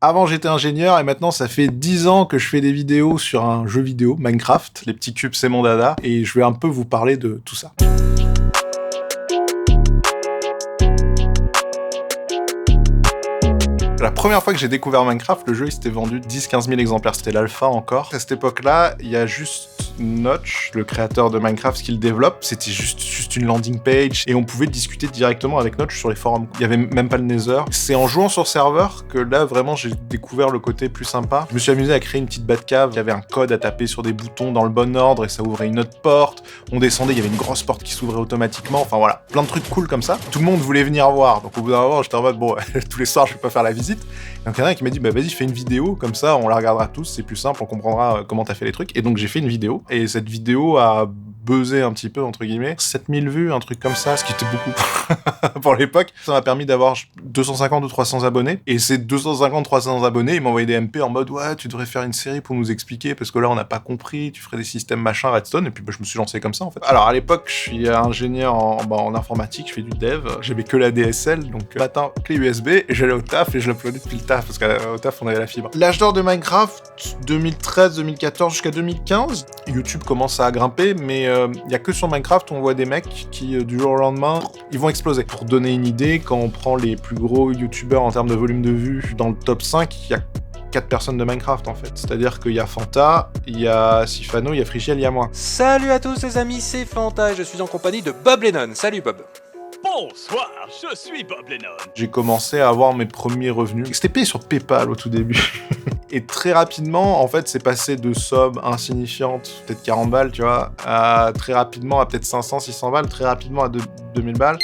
Avant, j'étais ingénieur et maintenant, ça fait 10 ans que je fais des vidéos sur un jeu vidéo, Minecraft. Les petits cubes, c'est mon dada. Et je vais un peu vous parler de tout ça. La première fois que j'ai découvert Minecraft, le jeu il s'était vendu 10-15 000 exemplaires. C'était l'alpha encore. À cette époque-là, il y a juste Notch, le créateur de Minecraft, qui le développe. C'était juste une landing page et on pouvait discuter directement avec Notch sur les forums. Il y avait même pas le Nether. C'est en jouant sur serveur que là, vraiment, j'ai découvert le côté plus sympa. Je me suis amusé à créer une petite Batcave. Il y avait un code à taper sur des boutons dans le bon ordre et ça ouvrait une autre porte. On descendait, il y avait une grosse porte qui s'ouvrait automatiquement. Enfin voilà, plein de trucs cool comme ça. Tout le monde voulait venir voir. Donc au bout d'un moment, j'étais en mode, bon, tous les soirs, je vais pas faire la visite. Donc il y en a un qui m'a dit, bah vas-y, fais une vidéo, comme ça on la regardera tous, c'est plus simple, on comprendra comment t'as fait les trucs. Et donc j'ai fait une vidéo, et cette vidéo a buzzé un petit peu, entre guillemets. 7000 vues, un truc comme ça, ce qui était beaucoup pour l'époque. Ça m'a permis d'avoir 250 ou 300 abonnés. Et ces 250-300 abonnés, ils m'envoyaient des MP en mode, ouais, tu devrais faire une série pour nous expliquer, parce que là on n'a pas compris, tu ferais des systèmes machin, Redstone. Et puis bah, je me suis lancé comme ça en fait. Alors à l'époque, je suis ingénieur en informatique, je fais du dev, j'avais que la DSL, donc matin, clé USB, et j'allais au taf et je l'uploadais depuis le taf, parce qu'au taf on avait la fibre. L'âge d'or de Minecraft, 2013, 2014 jusqu'à 2015, YouTube commence à grimper, mais il y a que sur Minecraft où on voit des mecs qui, du jour au lendemain, ils vont exploser. Pour donner une idée, quand on prend les plus gros youtubeurs en termes de volume de vues dans le top 5, il y a 4 personnes de Minecraft en fait. C'est-à-dire qu'il y a Fanta, il y a Sifano, il y a Frigiel, il y a moi. Salut à tous les amis, c'est Fanta et je suis en compagnie de Bob Lennon. Salut Bob. Bonsoir, je suis Bob Lennon. J'ai commencé à avoir mes premiers revenus. C'était payé sur PayPal au tout début. Et très rapidement, en fait, c'est passé de sommes insignifiantes, peut-être 40 balles, tu vois, à très rapidement à peut-être 500, 600 balles, très rapidement à 2000 balles.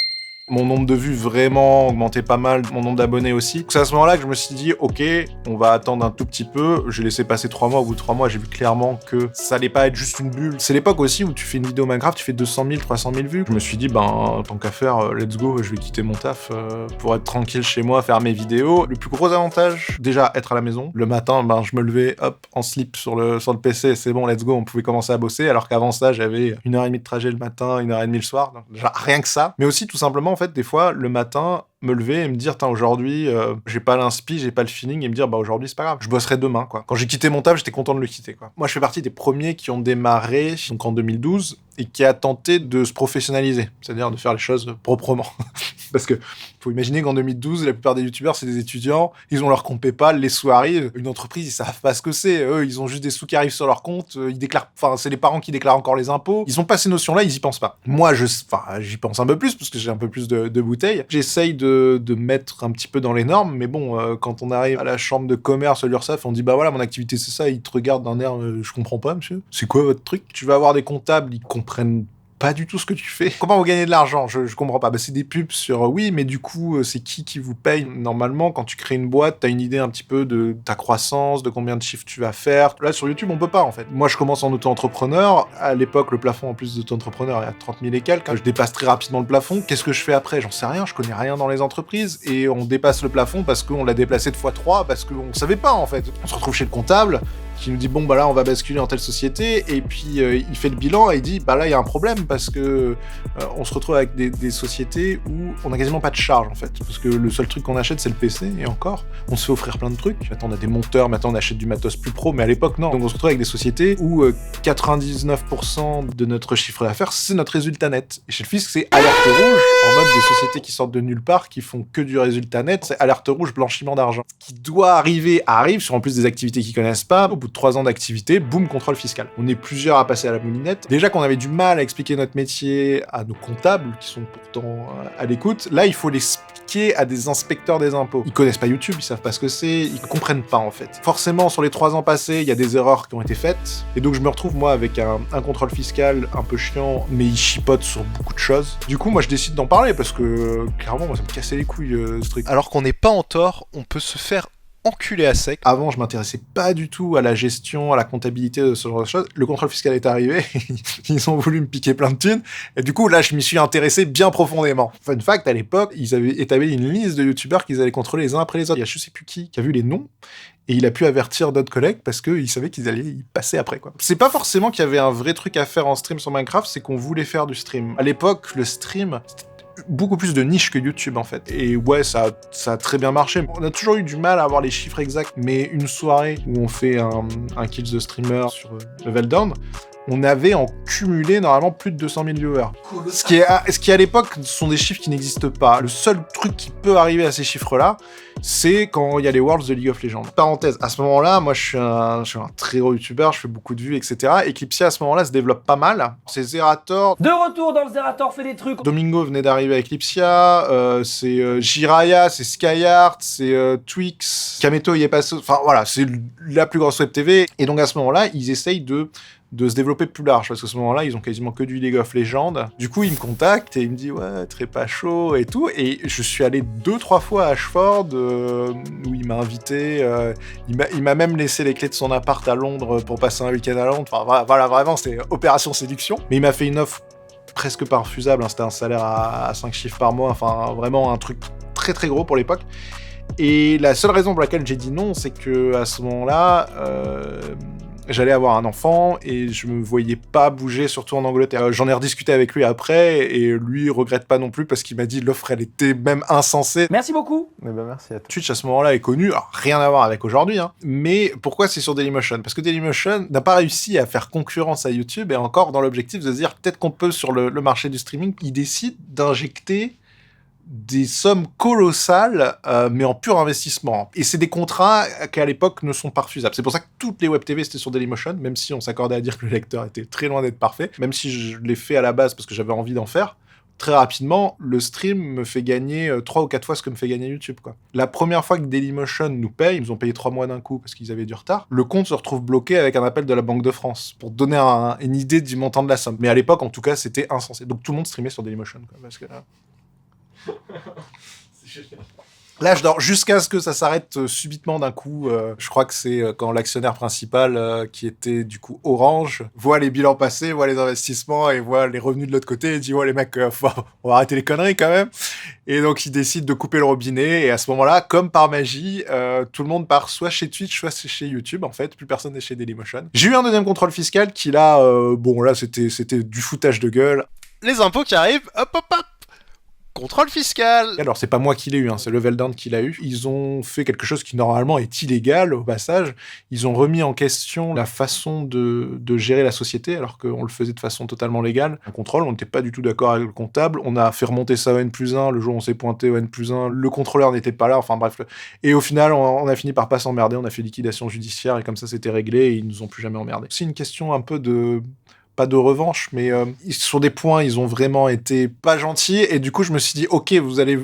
Mon nombre de vues vraiment augmentait pas mal, mon nombre d'abonnés aussi. Donc c'est à ce moment-là que je me suis dit, ok, on va attendre un tout petit peu. J'ai laissé passer 3 mois. Au bout de 3 mois, j'ai vu clairement que ça allait pas être juste une bulle. C'est l'époque aussi où tu fais une vidéo Minecraft, tu fais 200 000, 300 000 vues. Je me suis dit, ben, tant qu'à faire, let's go, je vais quitter mon taf pour être tranquille chez moi, faire mes vidéos. Le plus gros avantage, déjà, être à la maison. Le matin, ben, je me levais, hop, en slip sur le PC, c'est bon, let's go, on pouvait commencer à bosser. Alors qu'avant ça, j'avais 1h30 de trajet le matin, 1h30 le soir. Donc, déjà, rien que ça. Mais aussi, tout simplement, en fait, des fois, le matin, me lever et me dire, aujourd'hui, j'ai pas l'inspi, j'ai pas le feeling, et me dire, bah aujourd'hui, c'est pas grave, je bosserai demain, quoi. Quand j'ai quitté mon taf, j'étais content de le quitter, quoi. Moi, je fais partie des premiers qui ont démarré, donc en 2012, et qui a tenté de se professionnaliser, c'est-à-dire de faire les choses proprement. Parce que faut imaginer qu'en 2012, la plupart des youtubeurs, c'est des étudiants, ils ont leur compte PayPal, les sous arrivent, une entreprise, ils savent pas ce que c'est, eux, ils ont juste des sous qui arrivent sur leur compte, ils déclarent, enfin, c'est les parents qui déclarent encore les impôts, ils ont pas ces notions-là, ils y pensent pas. Moi, j'y pense un peu plus, parce que j'ai un peu plus de bouteilles. J'essaye de mettre un petit peu dans les normes, mais bon, quand on arrive à la chambre de commerce de l'URSSAF, on dit, bah voilà, mon activité, c'est ça, ils te regardent d'un air, je comprends pas, monsieur. C'est quoi votre truc? Tu vas avoir des comptables, ils comprennent pas du tout ce que tu fais. Comment vous gagnez de l'argent? Je comprends pas. Bah, c'est des pubs sur oui, mais du coup, c'est qui vous paye? Normalement, quand tu crées une boîte, t'as une idée un petit peu de ta croissance, de combien de chiffres tu vas faire. Là, sur YouTube, on peut pas, en fait. Moi, je commence en auto-entrepreneur. À l'époque, le plafond, en plus d'auto-entrepreneur, est à 30 000 et quelques. Je dépasse très rapidement le plafond. Qu'est-ce que je fais après? J'en sais rien. Je connais rien dans les entreprises. Et on dépasse le plafond parce qu'on l'a déplacé de x3, parce qu'on savait pas, en fait. On se retrouve chez le comptable, qui nous dit bon bah là on va basculer en telle société, et puis il fait le bilan et il dit bah là il y a un problème parce que on se retrouve avec des sociétés où on a quasiment pas de charge en fait, parce que le seul truc qu'on achète c'est le PC, et encore on se fait offrir plein de trucs. Maintenant on a des monteurs, maintenant on achète du matos plus pro, mais à l'époque non. Donc on se retrouve avec des sociétés où 99% de notre chiffre d'affaires c'est notre résultat net, et chez le fisc c'est alerte rouge, en mode des sociétés qui sortent de nulle part, qui font que du résultat net, c'est alerte rouge, blanchiment d'argent. Ce qui doit arriver arrive sur en plus des activités qu'ils connaissent pas. Au bout de 3 ans d'activité, boum, contrôle fiscal. On est plusieurs à passer à la moulinette. Déjà qu'on avait du mal à expliquer notre métier à nos comptables, qui sont pourtant à l'écoute, là, il faut l'expliquer à des inspecteurs des impôts. Ils connaissent pas YouTube, ils savent pas ce que c'est, ils comprennent pas, en fait. Forcément, sur les 3 ans passés, il y a des erreurs qui ont été faites, et donc je me retrouve, moi, avec un contrôle fiscal un peu chiant, mais il chipote sur beaucoup de choses. Du coup, moi, je décide d'en parler, parce que, clairement, moi, ça me cassait les couilles, ce truc. Alors qu'on n'est pas en tort, on peut se faire enculé à sec. Avant, je m'intéressais pas du tout à la gestion, à la comptabilité, de ce genre de choses. Le contrôle fiscal est arrivé, ils ont voulu me piquer plein de thunes, et du coup, là, je m'y suis intéressé bien profondément. Fun fact, à l'époque, ils avaient établi une liste de youtubeurs qu'ils allaient contrôler les uns après les autres. Il y a je sais plus qui a vu les noms, et il a pu avertir d'autres collègues parce qu'ils savaient qu'ils allaient y passer après, quoi. C'est pas forcément qu'il y avait un vrai truc à faire en stream sur Minecraft, c'est qu'on voulait faire du stream. À l'époque, le stream, c'était beaucoup plus de niche que YouTube en fait. Et ouais, ça a très bien marché. On a toujours eu du mal à avoir les chiffres exacts, mais une soirée où on fait un Kill the Streamer sur Level Down, on avait en cumulé normalement plus de 200 000 viewers. Cool. Ce qui à l'époque sont des chiffres qui n'existent pas. Le seul truc qui peut arriver à ces chiffres-là, c'est quand il y a les Worlds de League of Legends. Parenthèse, à ce moment-là, moi je suis un très gros youtubeur, je fais beaucoup de vues, etc. Eclipsia à ce moment-là se développe pas mal. C'est Zerator. De retour dans le Zerator fait des trucs. Domingo venait d'arriver à Eclipsia, c'est Jiraya, c'est Skyheart, c'est Twix, Kameto y est passé. Enfin voilà, c'est la plus grosse web TV. Et donc à ce moment-là, ils essayent de se développer plus large, parce qu'à ce moment-là, ils ont quasiment que du League of Legends. Du coup, il me contacte et il me dit « Ouais, très pas chaud et tout ». Et je suis allé 2-3 fois à Ashford, où il m'a invité. Il m'a même laissé les clés de son appart à Londres pour passer un week-end à Londres. Enfin, voilà, vraiment, c'était opération séduction. Mais il m'a fait une offre presque pas refusable. Hein. C'était un salaire à 5 chiffres par mois. Enfin, vraiment un truc très très gros pour l'époque. Et la seule raison pour laquelle j'ai dit non, c'est que à ce moment-là... j'allais avoir un enfant et je me voyais pas bouger, surtout en Angleterre. J'en ai rediscuté avec lui après et lui regrette pas non plus parce qu'il m'a dit l'offre elle était même insensée. Merci beaucoup. Eh ben merci à toi. Twitch à ce moment-là est connu, alors rien à voir avec aujourd'hui, hein. Mais pourquoi c'est sur Dailymotion ? Parce que Dailymotion n'a pas réussi à faire concurrence à YouTube et encore dans l'objectif de se dire peut-être qu'on peut sur le marché du streaming, il décide d'injecter des sommes colossales, mais en pur investissement. Et c'est des contrats qui, à l'époque, ne sont pas refusables. C'est pour ça que toutes les web TV, c'était sur Dailymotion, même si on s'accordait à dire que le lecteur était très loin d'être parfait, même si je l'ai fait à la base parce que j'avais envie d'en faire, très rapidement, le stream me fait gagner 3 ou 4 fois ce que me fait gagner YouTube, quoi. La première fois que Dailymotion nous paye, ils nous ont payé 3 mois d'un coup parce qu'ils avaient du retard, le compte se retrouve bloqué avec un appel de la Banque de France pour donner une idée du montant de la somme. Mais à l'époque, en tout cas, c'était insensé. Donc tout le monde streamait sur Dailymotion, quoi, parce que là... Là, je dors jusqu'à ce que ça s'arrête subitement d'un coup. Je crois que c'est quand l'actionnaire principal, qui était du coup Orange, voit les bilans passer, voit les investissements et voit les revenus de l'autre côté et dit « Ouais, les mecs, on va arrêter les conneries quand même ». Et donc, il décide de couper le robinet. Et à ce moment-là, comme par magie, tout le monde part soit chez Twitch, soit chez YouTube. En fait, plus personne n'est chez Dailymotion. J'ai eu un deuxième contrôle fiscal qui là, bon là, c'était du foutage de gueule. Les impôts qui arrivent, hop hop hop. Contrôle fiscal. Alors, c'est pas moi qui l'ai eu, hein, c'est Level Down qui l'a eu. Ils ont fait quelque chose qui, normalement, est illégal, au passage. Ils ont remis en question la façon de gérer la société, alors qu'on le faisait de façon totalement légale. Un contrôle, on n'était pas du tout d'accord avec le comptable. On a fait remonter ça au N+1. Le jour où on s'est pointé au N+1, le contrôleur n'était pas là. Enfin, bref. Et au final, on a fini par pas s'emmerder. On a fait liquidation judiciaire et comme ça, c'était réglé et ils nous ont plus jamais emmerdés. C'est une question un peu de... pas de revanche, mais sur des points, ils ont vraiment été pas gentils, et du coup, je me suis dit, ok, vous avez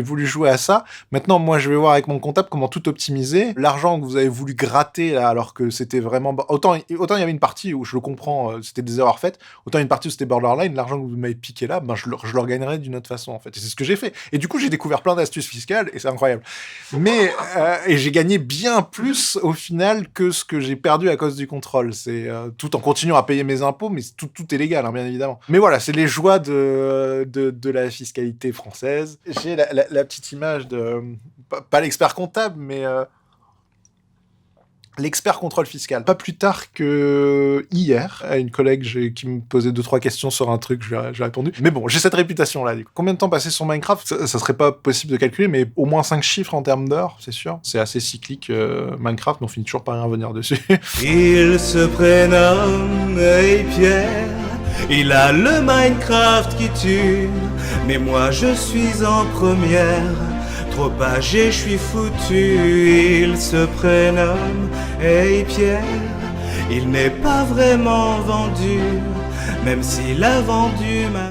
voulu jouer à ça, maintenant, moi, je vais voir avec mon comptable comment tout optimiser. L'argent que vous avez voulu gratter, là, alors que c'était vraiment... Autant il y avait une partie où, je le comprends, c'était des erreurs faites, autant une partie où c'était borderline, l'argent que vous m'avez piqué là, ben, je le regagnerai d'une autre façon, en fait. Et c'est ce que j'ai fait. Et du coup, j'ai découvert plein d'astuces fiscales, et c'est incroyable. Mais, et j'ai gagné bien plus, au final, que ce que j'ai perdu à cause du contrôle. C'est tout en continuant à payer mes impôts, mais tout est légal, hein, bien évidemment. Mais voilà, c'est les joies de la fiscalité française. J'ai la petite image de... Pas l'expert comptable, mais... l'expert contrôle fiscal. Pas plus tard que hier, à une collègue qui me posait 2-3 questions sur un truc, j'ai répondu. Mais bon, j'ai cette réputation-là. Du coup. Combien de temps passé sur Minecraft ? Ça serait pas possible de calculer, mais au moins 5 chiffres en termes d'heures, c'est sûr. C'est assez cyclique, Minecraft, mais on finit toujours par y revenir dessus. Il se prénomme Pierre, il a le Minecraft qui tue, mais moi je suis en première. Trop âgé, je suis foutu, il se prénomme Pierre. Il n'est pas vraiment vendu, même s'il a vendu ma...